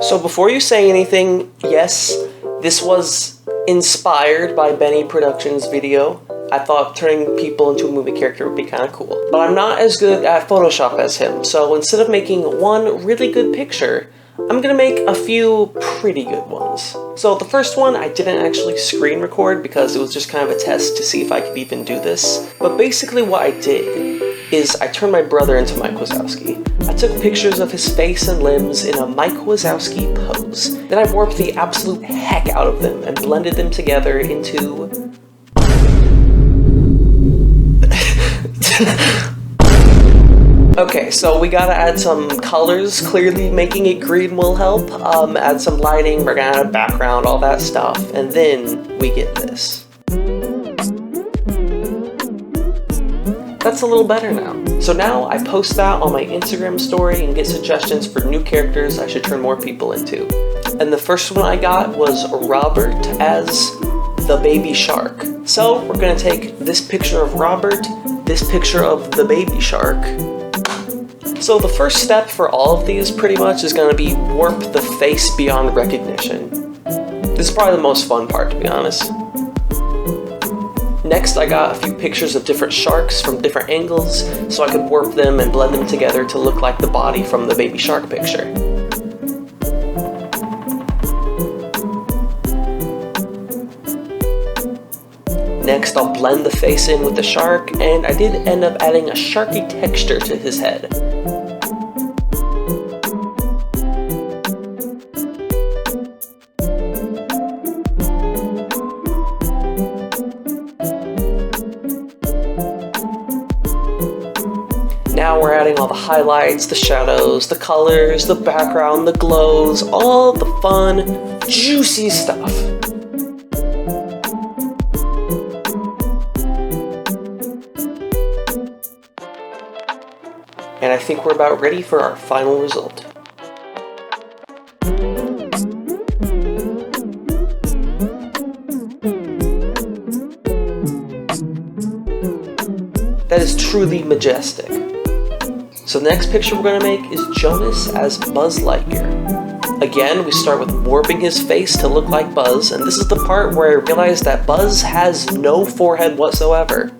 So before you say anything, yes, this was inspired by Benny Productions' video. I thought turning people into a movie character would be kind of cool. But I'm not as good at Photoshop as him, so instead of making one really good picture, I'm gonna make a few pretty good ones. So the first one I didn't actually screen record because it was just kind of a test to see if I could even do this. But basically what I did is I turned my brother into Mike Wazowski. I took pictures of his face and limbs in a Mike Wazowski pose. Then I warped the absolute heck out of them and blended them together into... Okay, so we gotta add some colors. Clearly making it green will help. Add some lighting, we're gonna add a background, all that stuff. And then we get this. That's a little better now. So now I post that on my Instagram story and get suggestions for new characters I should turn more people into. And the first one I got was Robert as the baby shark. So we're gonna take this picture of Robert, this picture of the baby shark. So the first step for all of these pretty much is gonna be warp the face beyond recognition. This is probably the most fun part, to be honest. Next, I got a few pictures of different sharks from different angles so I could warp them and blend them together to look like the body from the baby shark picture. Next, I'll blend the face in with the shark, and I did end up adding a sharky texture to his head. Now we're adding all the highlights, the shadows, the colors, the background, the glows, all the fun, juicy stuff. And I think we're about ready for our final result. That is truly majestic. So the next picture we're going to make is Jonas as Buzz Lightyear. Again, we start with warping his face to look like Buzz, and this is the part where I realized that Buzz has no forehead whatsoever.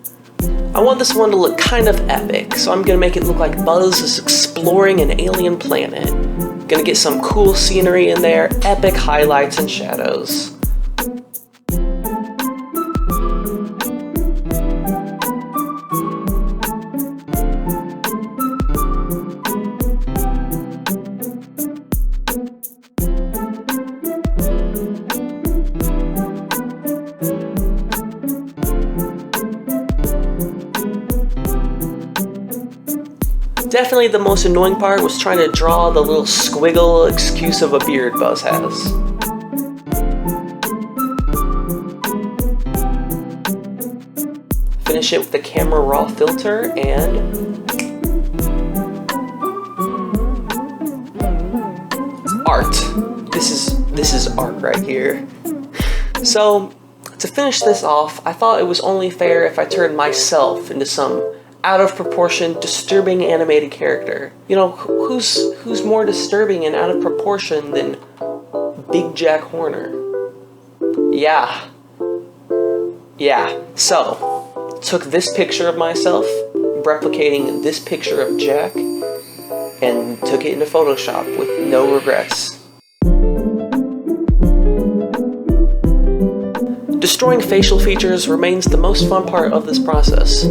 I want this one to look kind of epic, so I'm going to make it look like Buzz is exploring an alien planet. Gonna get some cool scenery in there, epic highlights and shadows. Definitely the most annoying part was trying to draw the little squiggle excuse of a beard Buzz has. Finish it with the camera raw filter and art. This is art right here. So to finish this off, I thought it was only fair if I turned myself into some out of proportion, disturbing animated character. You know, who's more disturbing and out of proportion than Big Jack Horner? Yeah. So, took this picture of myself, replicating this picture of Jack, and took it into Photoshop with no regrets. Destroying facial features remains the most fun part of this process.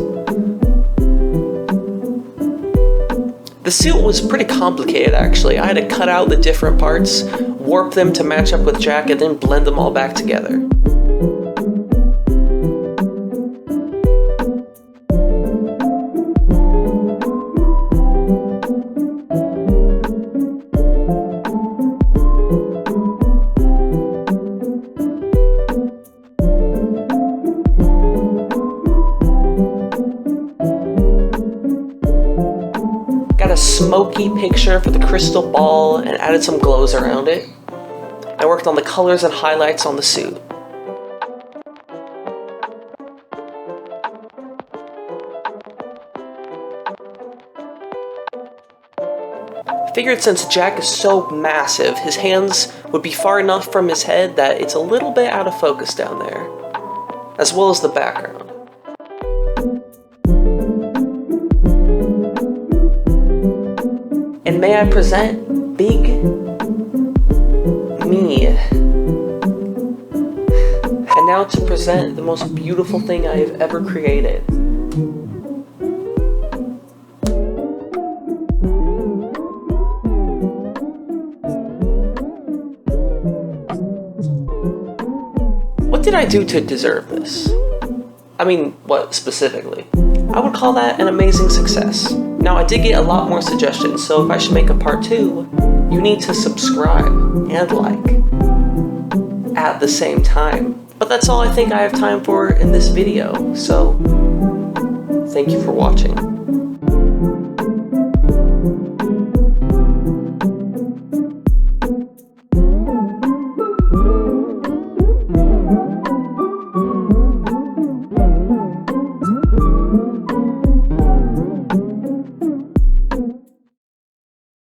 The suit was pretty complicated actually. I had to cut out the different parts, warp them to match up with Jack, and then blend them all back together. Got a smoky picture for the crystal ball and added some glows around it. I worked on the colors and highlights on the suit. Figured since Jack is so massive, his hands would be far enough from his head that it's a little bit out of focus down there, as well as the background. And may I present Big Me. And now to present the most beautiful thing I have ever created. What did I do to deserve this? I mean, what specifically? I would call that an amazing success. Now, I did get a lot more suggestions, so if I should make a part 2, you need to subscribe and like at the same time. But that's all I think I have time for in this video, so thank you for watching.